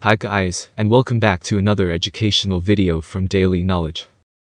Hi guys, and welcome back to another educational video from Daily Knowledge.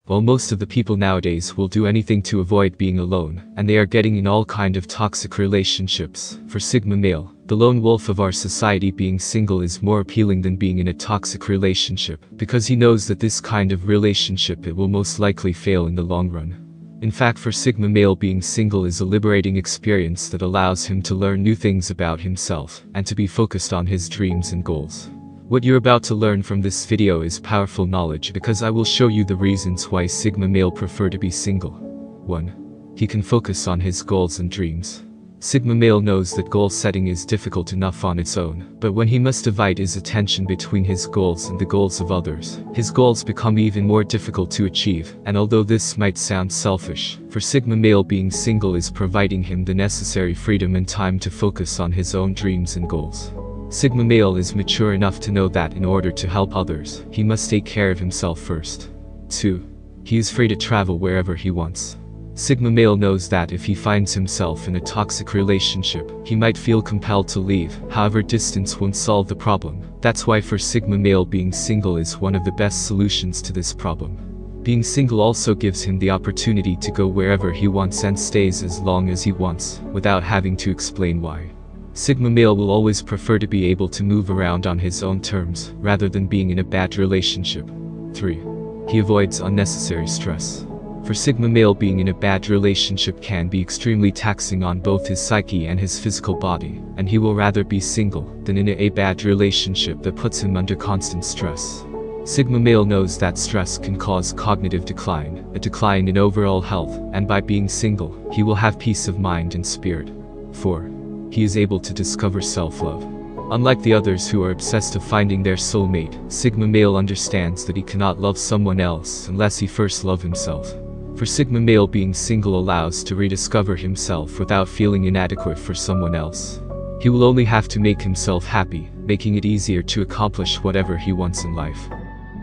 Well, most of the people nowadays will do anything to avoid being alone, and they are getting in all kind of toxic relationships. For Sigma male, the lone wolf of our society, being single is more appealing than being in a toxic relationship, because he knows that this kind of relationship it will most likely fail in the long run. In fact, for Sigma male, being single is a liberating experience that allows him to learn new things about himself, and to be focused on his dreams and goals. What you're about to learn from this video is powerful knowledge, because I will show you the reasons why Sigma male prefer to be single. 1. He can focus on his goals and dreams. Sigma male knows that goal setting is difficult enough on its own, but when he must divide his attention between his goals and the goals of others, his goals become even more difficult to achieve. And although this might sound selfish, for Sigma male, being single is providing him the necessary freedom and time to focus on his own dreams and goals. Sigma male is mature enough to know that in order to help others, he must take care of himself first. 2. He is free to travel wherever he wants. Sigma male knows that if he finds himself in a toxic relationship, he might feel compelled to leave. However, distance won't solve the problem. That's why for Sigma male, being single is one of the best solutions to this problem. Being single also gives him the opportunity to go wherever he wants and stays as long as he wants, without having to explain why. Sigma male will always prefer to be able to move around on his own terms, rather than being in a bad relationship. 3. He avoids unnecessary stress. For Sigma male, being in a bad relationship can be extremely taxing on both his psyche and his physical body, and he will rather be single than in a bad relationship that puts him under constant stress. Sigma male knows that stress can cause cognitive decline, a decline in overall health, and by being single, he will have peace of mind and spirit. 4. He is able to discover self-love. Unlike the others who are obsessed with finding their soulmate, Sigma male understands that he cannot love someone else unless he first loves himself. For Sigma male, being single allows to rediscover himself without feeling inadequate for someone else. He will only have to make himself happy, making it easier to accomplish whatever he wants in life.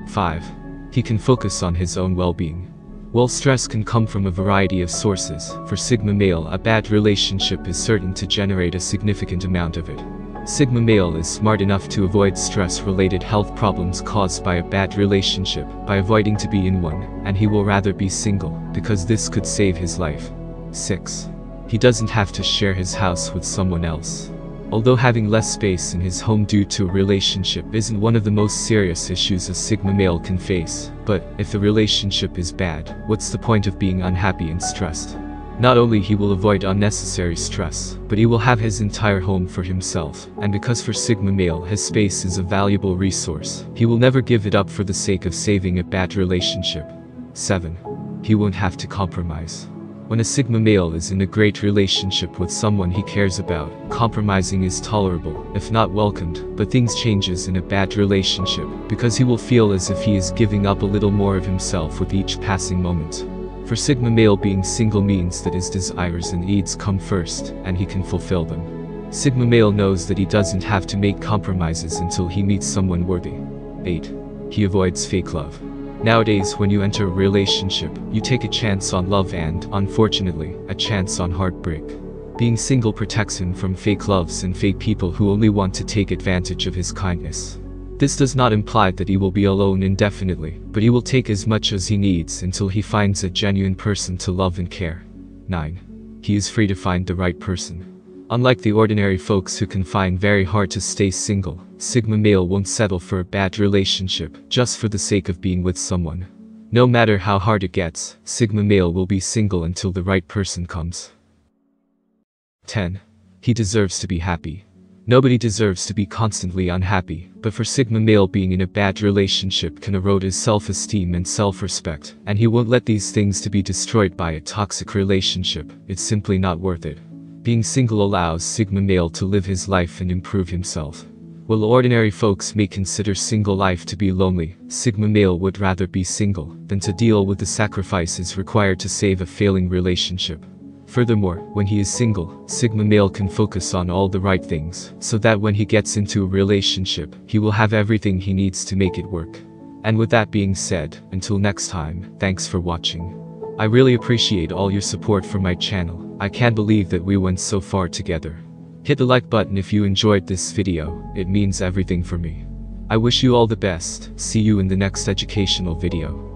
5. He can focus on his own well-being. While stress can come from a variety of sources, for Sigma male, a bad relationship is certain to generate a significant amount of it. Sigma male is smart enough to avoid stress-related health problems caused by a bad relationship by avoiding to be in one, and he will rather be single, because this could save his life. 6. He doesn't have to share his house with someone else. Although having less space in his home due to a relationship isn't one of the most serious issues a Sigma male can face, but if the relationship is bad, what's the point of being unhappy and stressed? Not only he will avoid unnecessary stress, but he will have his entire home for himself, and because for Sigma male his space is a valuable resource, he will never give it up for the sake of saving a bad relationship. 7. He won't have to compromise. When a Sigma male is in a great relationship with someone he cares about, compromising is tolerable, if not welcomed, but things changes in a bad relationship, because he will feel as if he is giving up a little more of himself with each passing moment. For Sigma male, being single means that his desires and needs come first, and he can fulfill them. Sigma male knows that he doesn't have to make compromises until he meets someone worthy. 8. He avoids fake love. Nowadays, when you enter a relationship, you take a chance on love and, unfortunately, a chance on heartbreak. Being single protects him from fake loves and fake people who only want to take advantage of his kindness. This does not imply that he will be alone indefinitely, but he will take as much as he needs until he finds a genuine person to love and care. 9. He is free to find the right person. Unlike the ordinary folks who can find very hard to stay single, Sigma male won't settle for a bad relationship just for the sake of being with someone. No matter how hard it gets, Sigma male will be single until the right person comes. 10. He deserves to be happy. Nobody deserves to be constantly unhappy, but for Sigma male, being in a bad relationship can erode his self-esteem and self-respect, and he won't let these things to be destroyed by a toxic relationship. It's simply not worth it. Being single allows Sigma male to live his life and improve himself. While ordinary folks may consider single life to be lonely, Sigma male would rather be single than to deal with the sacrifices required to save a failing relationship. Furthermore, when he is single, Sigma male can focus on all the right things, so that when he gets into a relationship, he will have everything he needs to make it work. And with that being said, until next time, thanks for watching. I really appreciate all your support for my channel. I can't believe that we went so far together. Hit the like button if you enjoyed this video, it means everything for me. I wish you all the best. See you in the next educational video.